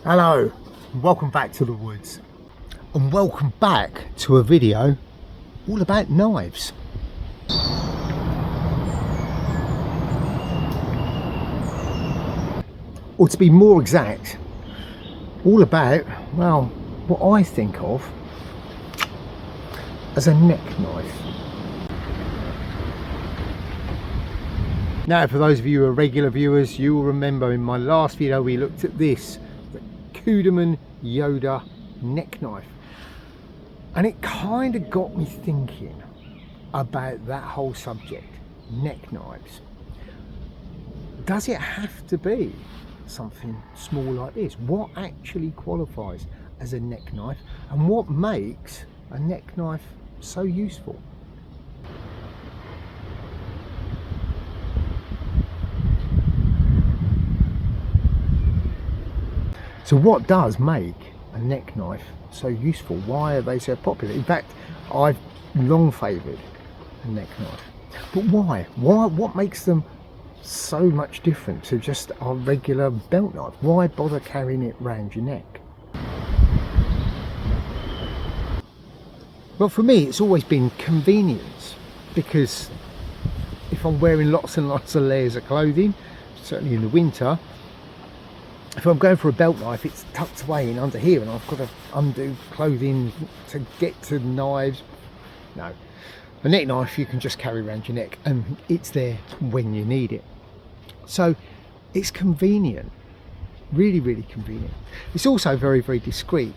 Hello, welcome back to the woods, and welcome back to a video all about knives. Or to be more exact, all about, well, what I think of as a neck knife. Now, for those of you who are regular viewers, you will remember in my last video we looked at this, the Cudeman Yoda neck knife, and it kind of got me thinking about that whole subject, neck knives. Does it have to be something small like this? What actually qualifies as a neck knife, and what makes a neck knife so useful? So what does make a neck knife so useful? Why are they so popular? In fact, I've long favoured a neck knife. But why? What makes them so much different to just our regular belt knife? Why bother carrying it round your neck? Well, for me, it's always been convenience, because if I'm wearing lots and lots of layers of clothing, certainly in the winter, if I'm going for a belt knife, it's tucked away in under here and I've got to undo clothing to get to knives. No, a neck knife you can just carry around your neck and it's there when you need it. So it's convenient, really, really convenient. It's also very, very discreet.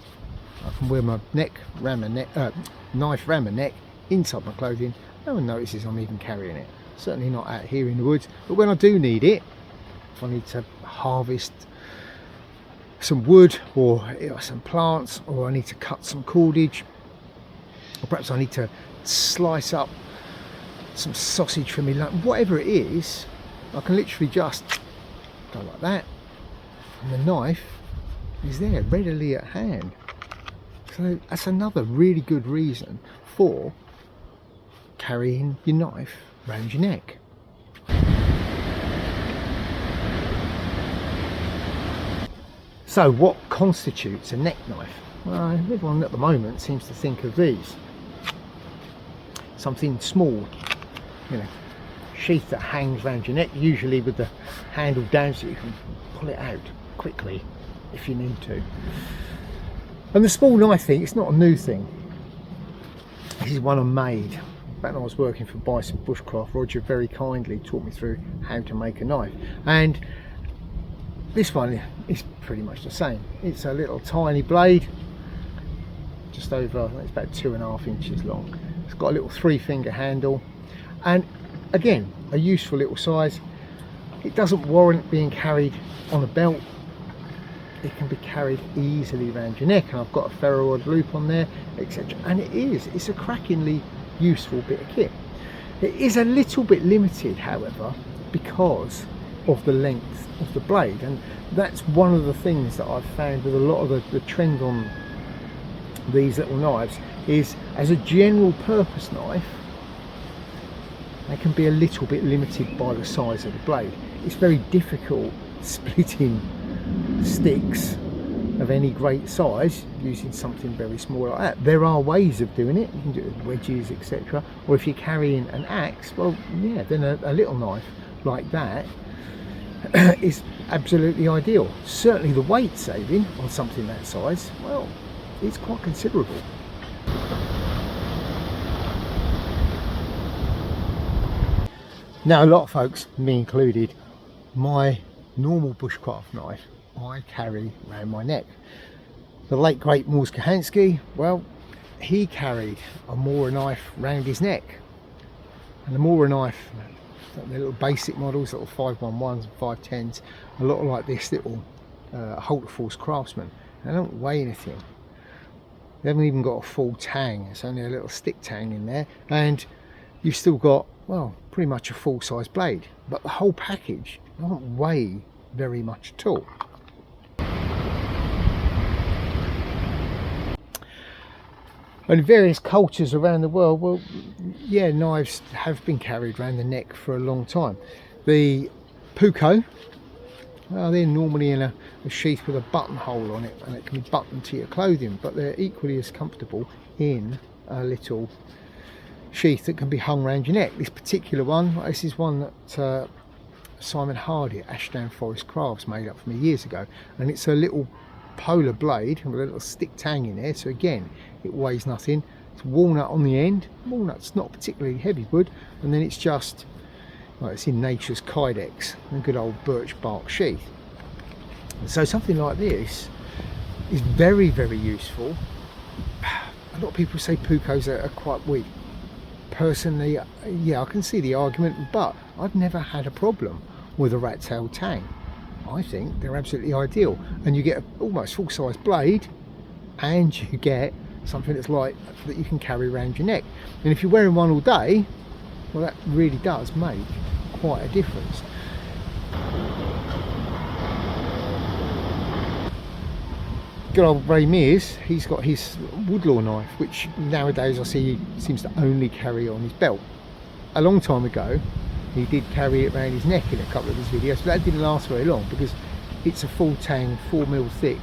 I can wear my knife around my neck, inside my clothing. No one notices I'm even carrying it. Certainly not out here in the woods. But when I do need it, if I need to harvest some wood or some plants, or I need to cut some cordage, or perhaps I need to slice up some sausage for me, like whatever it is, I can literally just go like that and the knife is there readily at hand. So that's another really good reason for carrying your knife around your neck. So what constitutes a neck knife? Well, everyone at the moment seems to think of these. Something small, sheath that hangs around your neck, usually with the handle down so you can pull it out quickly if you need to. And the small knife thing, it's not a new thing. This is one I made back when I was working for Bushcraft. Roger very kindly taught me through how to make a knife, and this one is pretty much the same. It's a little tiny blade, just over, I think it's about 2.5 inches long. It's got a little 3-finger handle, and again, a useful little size. It doesn't warrant being carried on a belt. It can be carried easily around your neck, and I've got a ferro rod loop on there, etc. And it's a crackingly useful bit of kit. It is a little bit limited, however, because of the length of the blade, and that's one of the things that I've found with a lot of the trend on these little knives is, as a general purpose knife, they can be a little bit limited by the size of the blade. It's very difficult splitting sticks of any great size using something very small like that. There are ways of doing it. You can do it with wedges, etc. Or if you're carrying an axe, well, yeah, then a little knife like that is absolutely ideal. Certainly the weight saving on something that size, well, it's quite considerable. Now, a lot of folks, me included, my normal bushcraft knife I carry around my neck. The late great Morse Kahansky, well, he carried a Mora knife round his neck, and the Mora knife, the little basic models, little 511s and 510s, a lot like this little Halterforce Craftsman. They don't weigh anything. They haven't even got a full tang. It's only a little stick tang in there, and you've still got, well, pretty much a full-size blade. But the whole package doesn't weigh very much at all. And various cultures around the world, well, yeah, knives have been carried around the neck for a long time. The Puko Well, they're normally in a sheath with a buttonhole on it, and it can be buttoned to your clothing, but they're equally as comfortable in a little sheath that can be hung around your neck. This particular one, this is one that Simon Hardy at Ashdown Forest Crafts made up for me years ago, and it's a little polar blade with a little stick tang in there, so again it weighs nothing. It's walnut on the end. Walnut's not particularly heavy wood, and then it's just, well, it's in nature's kydex, a good old birch bark sheath. So something like this is very, very useful. A lot of people say puukos are quite weak. Personally, yeah, I can see the argument, but I've never had a problem with a rat tail tang. I think they're absolutely ideal, and you get an almost full-size blade, and you get something that's light that you can carry around your neck. And if you're wearing one all day, well, that really does make quite a difference. Good old Ray Mears, he's got his woodlaw knife, which nowadays I see he seems to only carry on his belt. A long time ago he did carry it around his neck in a couple of his videos, but that didn't last very long because it's a full tang, 4mm thick,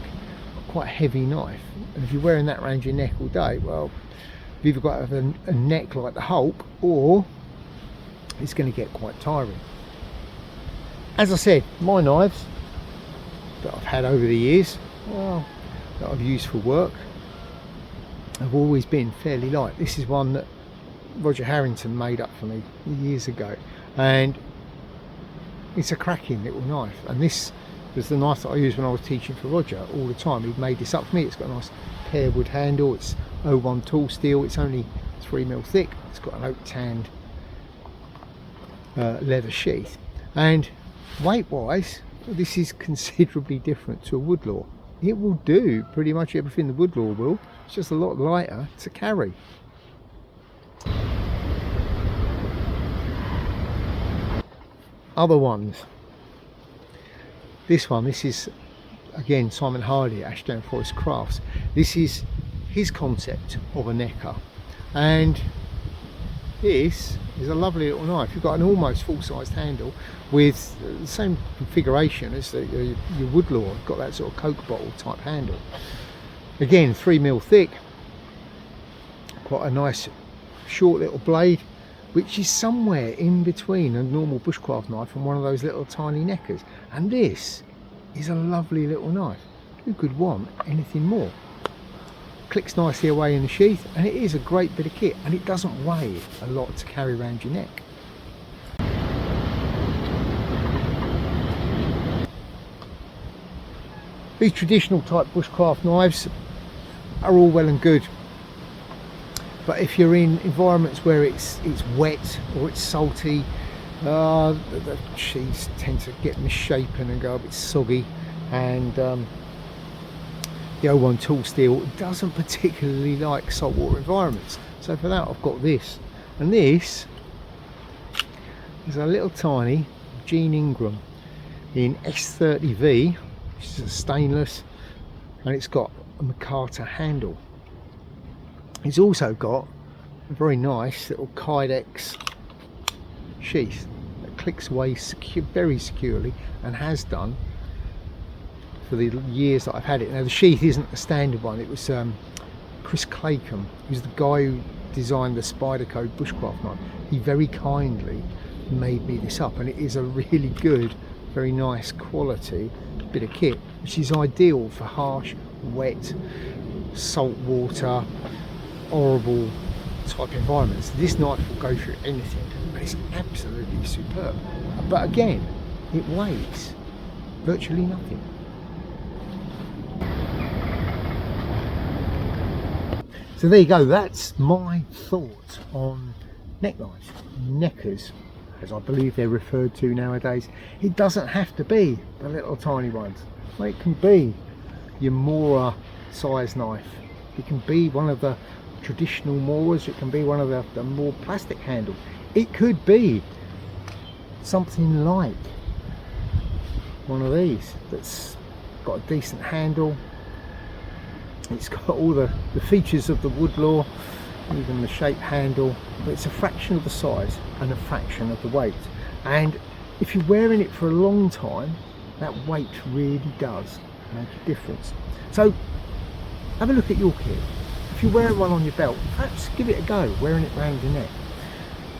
quite heavy knife, and if you're wearing that around your neck all day, well, you've either got to have a neck like the Hulk, or it's going to get quite tiring. As I said, my knives that I've had over the years, well, that I've used for work, have always been fairly light. This is one that Roger Harrington made up for me years ago, and it's a cracking little knife, and this was the knife that I used when I was teaching for Roger all the time. He'd made this up for me. It's got a nice pear wood handle, it's 01 tool steel, it's only 3mm thick, it's got an oak tanned leather sheath, and weight wise this is considerably different to a woodlaw. It will do pretty much everything the woodlaw will, it's just a lot lighter to carry. Other ones, this is again Simon Hardy at Ashdown Forest Crafts. This is his concept of a necker, and this is a lovely little knife. You've got an almost full-sized handle with the same configuration as your woodlaw. You've got that sort of Coke bottle type handle. Again, 3mm thick, quite a nice short little blade, which is somewhere in between a normal bushcraft knife and one of those little tiny neckers. And this is a lovely little knife. Who could want anything more? Clicks nicely away in the sheath, and it is a great bit of kit, and it doesn't weigh a lot to carry around your neck. These traditional type bushcraft knives are all well and good, but if you're in environments where it's wet or it's salty, the sheaths tend to get misshapen and go a bit soggy, and the 01 tool steel doesn't particularly like saltwater environments. So for that I've got this, and this is a little tiny Gene Ingram in S30V, which is a stainless, and it's got a McCarter handle. It's also got a very nice little Kydex sheath that clicks away very securely, and has done for the years that I've had it. Now the sheath isn't a standard one. It was Chris Claycomb, who's the guy who designed the Spyderco bushcraft knife. He very kindly made me this up, and it is a really good, very nice quality bit of kit, which is ideal for harsh, wet, saltwater, horrible type environments. This knife will go through anything, but it's absolutely superb. But again, it weighs virtually nothing. So there you go, that's my thoughts on neck knives, neckers, as I believe they're referred to nowadays. It doesn't have to be the little tiny ones. It can be your Mora size knife, it can be one of the traditional Moras, it can be one of the more plastic handle, it could be something like one of these that's got a decent handle. It's got all the features of the woodlaw, even the shape handle, but it's a fraction of the size and a fraction of the weight. And if you're wearing it for a long time, That weight really does make a difference. So have a look at your kit. If you wear one on your belt, perhaps give it a go wearing it round your neck.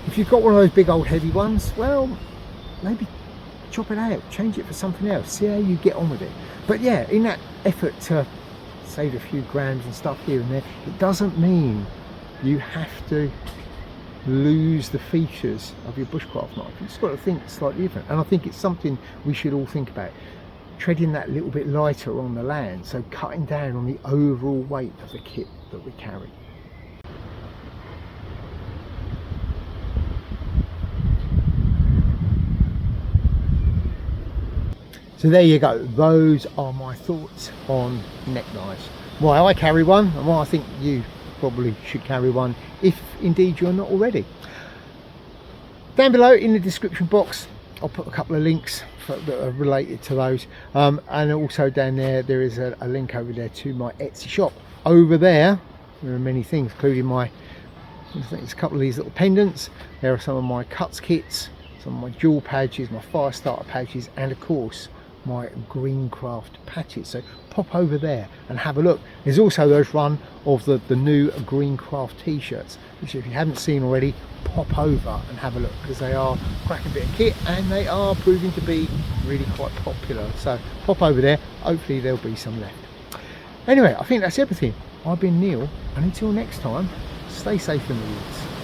If you've got one of those big old heavy ones, well, maybe chop it out, change it for something else, see how you get on with it. But yeah, in that effort to save a few grams and stuff here and there, it doesn't mean you have to lose the features of your bushcraft knife. You've just got to think slightly different, and I think it's something we should all think about, treading that little bit lighter on the land, so cutting down on the overall weight of the kit that we carry. So there you go, those are my thoughts on neck knives, why I carry one and why I think you probably should carry one if indeed you're not already. Down below in the description box I'll put a couple of links that are related to those, and also down there is a link over there to my Etsy shop. Over there are many things, including my, I think there's a couple of these little pendants, there are some of my cuts kits, some of my jewel patches, my fire starter patches, and of course my Greencraft patches. So pop over there and have a look. There's also those run of the new Greencraft t-shirts, which if you haven't seen already, pop over and have a look, because they are a cracking bit of kit and they are proving to be really quite popular. So pop over there, hopefully there'll be some left. Anyway, I think that's everything. I've been Neil, and until next time, stay safe in the woods.